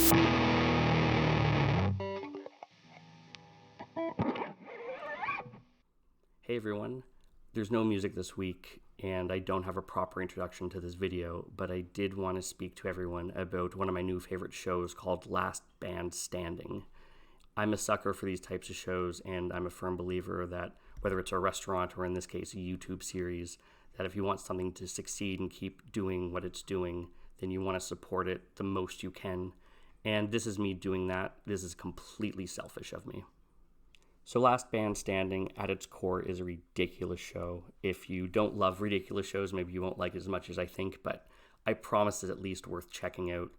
Hey everyone, there's no music this week and I don't have a proper introduction to this video, but I did want to speak to everyone about one of my new favorite shows called Last Band Standing. I'm a sucker for these types of shows, and I'm a firm believer that whether it's a restaurant or in this case a YouTube series, that if you want something to succeed and keep doing what it's doing, then you want to support it the most you can. And this is me doing that. This is completely selfish of me. So Last Band Standing at its core is a ridiculous show. If you don't love ridiculous shows, maybe you won't like it as much as I think, but I promise it's at least worth checking out.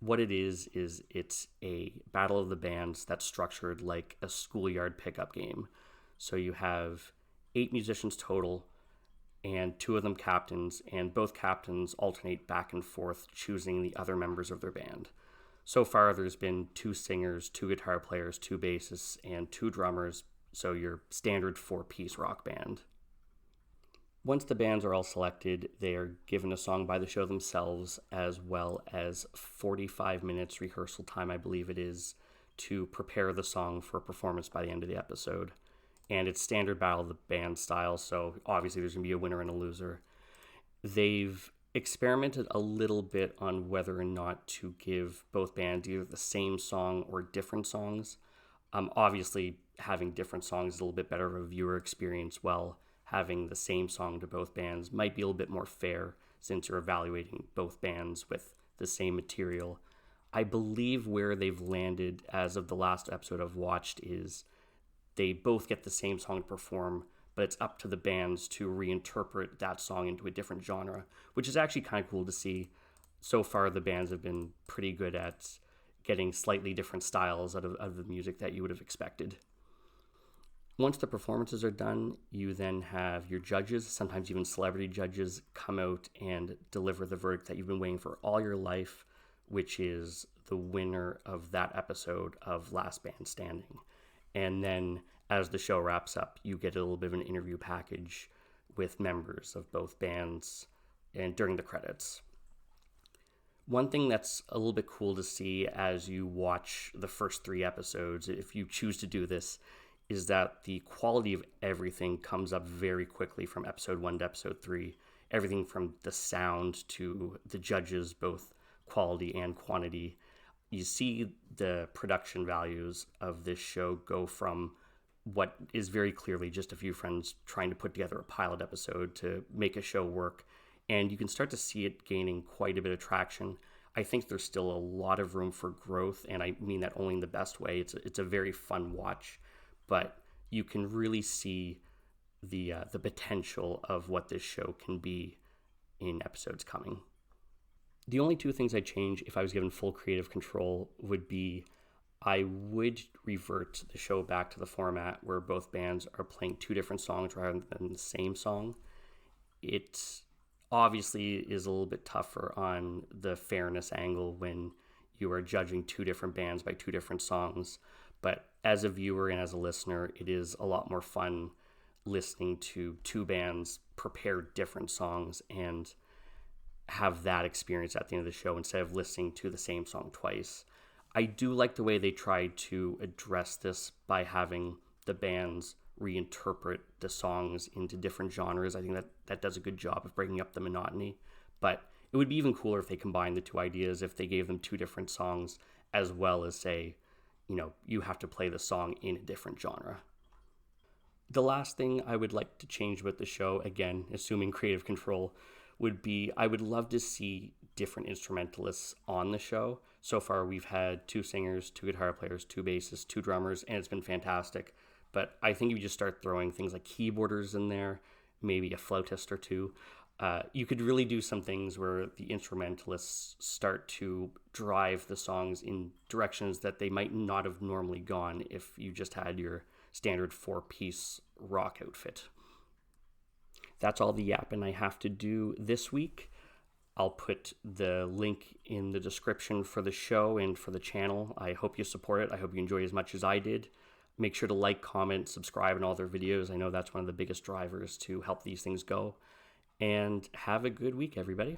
What it is it's a battle of the bands that's structured like a schoolyard pickup game. So you have 8 musicians total and 2 of them captains, and both captains alternate back and forth choosing the other members of their band. So far, there's been 2 singers, 2 guitar players, 2 bassists, and 2 drummers, so your standard 4-piece rock band. Once the bands are all selected, they are given a song by the show themselves, as well as 45 minutes rehearsal time, I believe it is, to prepare the song for a performance by the end of the episode. And it's standard battle of the band style, so obviously there's going to be a winner and a loser. They've experimented a little bit on whether or not to give both bands either the same song or different songs. Obviously, having different songs is a little bit better of a viewer experience, while having the same song to both bands might be a little bit more fair since you're evaluating both bands with the same material. I believe where they've landed as of the last episode I've watched is they both get the same song to perform, but it's up to the bands to reinterpret that song into a different genre, which is actually kind of cool to see. So far, the bands have been pretty good at getting slightly different styles out of the music that you would have expected. Once the performances are done, you then have your judges, sometimes even celebrity judges, come out and deliver the verdict that you've been waiting for all your life, which is the winner of that episode of Last Band Standing. And then as the show wraps up, you get a little bit of an interview package with members of both bands and during the credits. One thing that's a little bit cool to see as you watch the first 3 episodes, if you choose to do this, is that the quality of everything comes up very quickly from episode 1 to episode 3. Everything from the sound to the judges, both quality and quantity. You see the production values of this show go from what is very clearly just a few friends trying to put together a pilot episode to make a show work, and you can start to see it gaining quite a bit of traction. I think there's still a lot of room for growth, and I mean that only in the best way. It's a very fun watch, but you can really see the potential of what this show can be in episodes coming. The only 2 things I'd change if I was given full creative control would be I would revert the show back to the format where both bands are playing 2 different songs rather than the same song. It obviously is a little bit tougher on the fairness angle when you are judging 2 different bands by 2 different songs, but as a viewer and as a listener, it is a lot more fun listening to 2 bands prepare different songs and have that experience at the end of the show instead of listening to the same song twice. I do like the way they tried to address this by having the bands reinterpret the songs into different genres. I think that does a good job of breaking up the monotony. But it would be even cooler if they combined the 2 ideas, if they gave them 2 different songs, as well as say, you have to play the song in a different genre. The last thing I would like to change with the show, again, assuming creative control, would be I would love to see different instrumentalists on the show. So far, we've had 2 singers, 2 guitar players, 2 bassists, 2 drummers, and it's been fantastic. But I think if you just start throwing things like keyboarders in there, maybe a flautist or 2, you could really do some things where the instrumentalists start to drive the songs in directions that they might not have normally gone if you just had your standard 4-piece rock outfit. That's all the yapping I have to do this week. I'll put the link in the description for the show and for the channel. I hope you support it. I hope you enjoy as much as I did. Make sure to like, comment, subscribe on all their videos. I know that's one of the biggest drivers to help these things go. And have a good week, everybody.